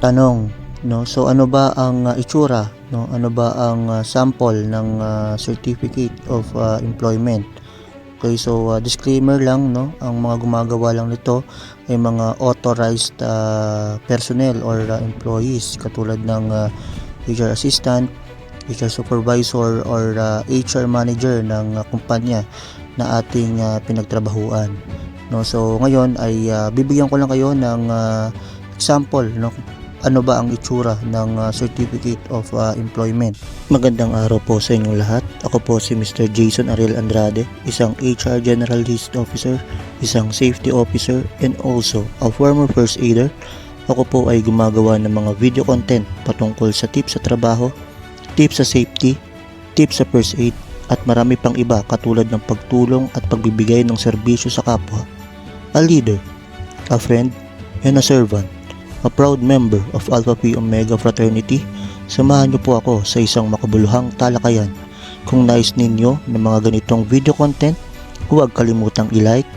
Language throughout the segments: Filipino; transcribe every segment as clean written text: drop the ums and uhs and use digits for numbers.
Tanong, no? So ano ba ang itsura, no? Ano ba ang sample ng Certificate of Employment? Okay, so disclaimer lang, no? Ang mga gumagawa lang nito ay mga authorized personnel or employees katulad ng HR assistant, HR supervisor or HR manager ng kumpanya na ating pinagtrabahuan. No, so ngayon ay bibigyan ko lang kayo ng example, no? Ano ba ang itsura ng Certificate of Employment. Magandang araw po sa inyong lahat. Ako po si Mr. Jason Ariel Andrade, isang HR Generalist Officer, isang Safety Officer, and also a former First Aider. Ako po ay gumagawa ng mga video content patungkol sa tips sa trabaho, tips sa safety, tips sa first aid, at marami pang iba katulad ng pagtulong at pagbibigay ng serbisyo sa kapwa. A leader, a friend, and a servant. A proud member of Alpha Phi Omega Fraternity, samahan niyo po ako sa isang makabuluhang talakayan. Kung nais ninyo ng mga ganitong video content, huwag kalimutang i-like,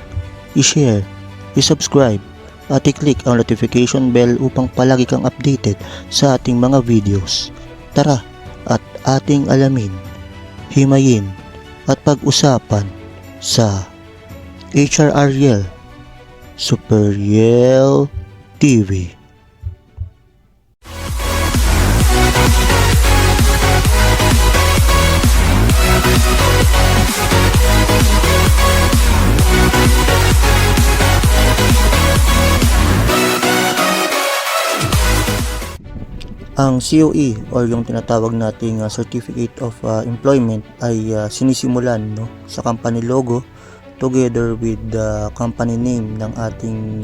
i-share, i-subscribe, at i-click ang notification bell upang palagi kang updated sa ating mga videos. Tara at ating alamin, himayin, at pag-usapan sa HR Ariel Super Yel TV. Ang COE or yung tinatawag nating Certificate of Employment ay sinisimulan, no, sa company logo together with the company name ng ating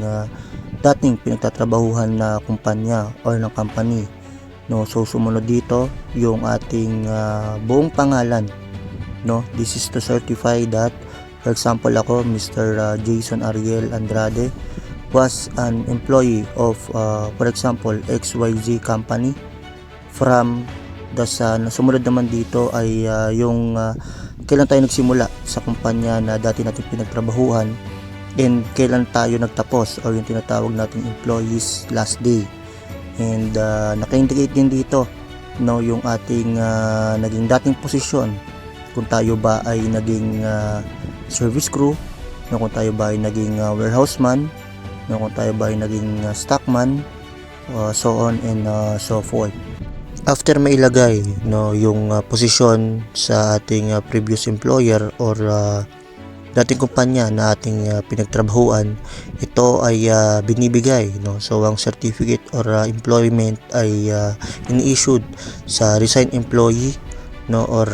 dating pinagtatrabahuhan na kumpanya or ng company, no. So sumunod dito yung ating buong pangalan, no. This is to certify that, for example, ako Mr. Jason Ariel Andrade was an employee of for example XYZ company from sumunod naman dito ay yung kailan tayo nagsimula sa kumpanya na dati natin pinagtrabahuhan and kailan tayo nagtapos or yung tinatawag nating employees last day, and naka-indicate din dito, no, yung ating naging dating posisyon, kung tayo ba ay naging service crew, no, kung tayo ba ay naging warehouseman, no, kung tayo ba ay naging stockman, so on and so forth. After mailagay, no, yung posisyon sa ating previous employer or dating kumpanya na ating pinagtrabahuan, ito ay binibigay, no. So ang certificate or employment ay ini-issued sa resigned employee, no, or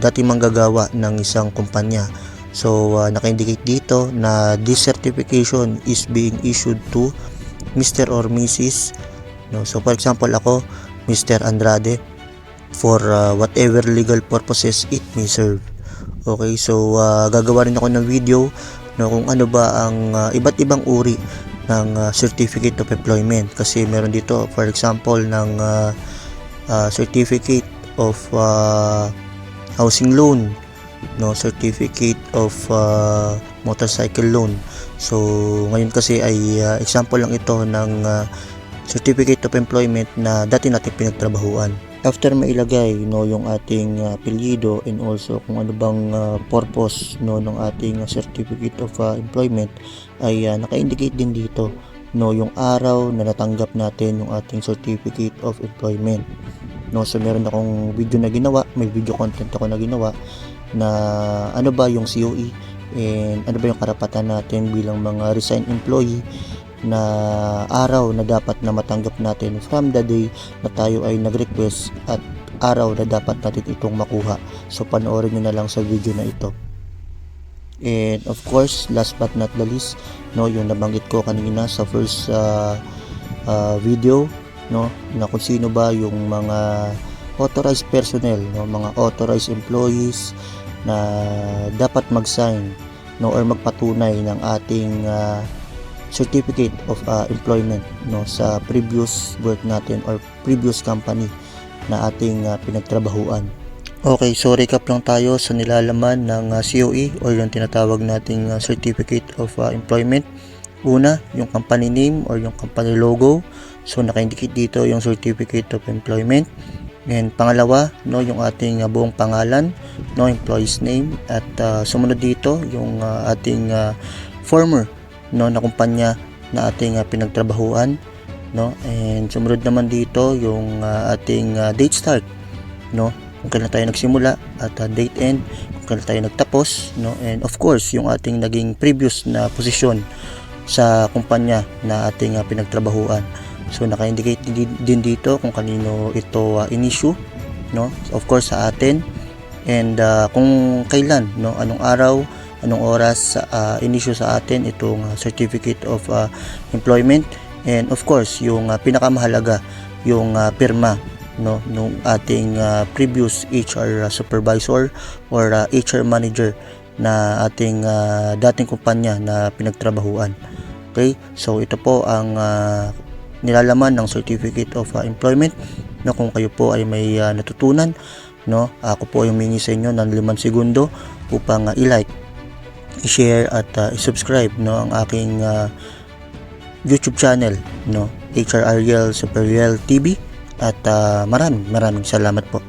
dating manggagawa ng isang kumpanya. So naka-indicate dito na this certification is being issued to Mr. or Mrs., no. So for example, ako Mr. Andrade, for whatever legal purposes it may serve. Okay, so gagawa rin ako ng video, no, kung ano ba ang iba't ibang uri ng Certificate of Employment, kasi meron dito for example ng Certificate of Housing Loan, no, Certificate of Motorcycle Loan. So ngayon kasi ay example lang ito ng Certificate of Employment na dati natin pinagtrabahuan. After mailagay, no, yung ating apelyido and also kung ano bang purpose, no, ng ating Certificate of Employment, ay naka-indicate din dito, no, yung araw na natanggap natin yung ating Certificate of Employment, no. So meron akong video na ginawa, may video content ako na ginawa na ano ba yung COE and ano ba yung karapatan natin bilang mga resigned employee na araw na dapat na matanggap natin from the day na tayo ay nag-request at araw na dapat natin itong makuha. So panoorin nyo na lang sa video na ito. And of course, last but not the least, no, yung nabanggit ko kanina sa first video, no, na kung sino ba yung mga authorized personnel, no, mga authorized employees na dapat mag-sign, no, or magpatunay ng ating Certificate of Employment, no, sa previous work natin or previous company na ating pinagtrabahuan. Okay, so recap lang tayo sa nilalaman ng COE or yung tinatawag nating Certificate of Employment. Una, yung company name or yung company logo. So naka-indicate dito yung certificate of employment. And pangalawa, no, yung ating buong pangalan, no, employee's name, at sumunod dito yung ating former, no, na kumpanya na ating pinagtrabahuan, no. And sumunod naman dito yung ating date start, no, kung kailan tayo nagsimula, at date end kung kailan tayo nagtapos, no. And of course yung ating naging previous na posisyon sa kumpanya na ating pinagtrabahuan. So naka-indicate din dito kung kanino ito in-issue, no, of course sa atin, and kung kailan, no, anong araw, anong oras in-issue sa atin itong certificate of employment, and of course yung pinakamahalaga, yung pirma, no, nung ating previous HR supervisor or HR manager na ating dating kumpanya na pinagtrabahuan. Okay, so ito po ang nilalaman ng certificate of employment, no. Kung kayo po ay may natutunan, no, ako po ay humingi sa inyo ng 5 segundo upang i-like, i-share at i-subscribe, no, ang aking YouTube channel, no, HR Ariel Superior TV, at maraming salamat po.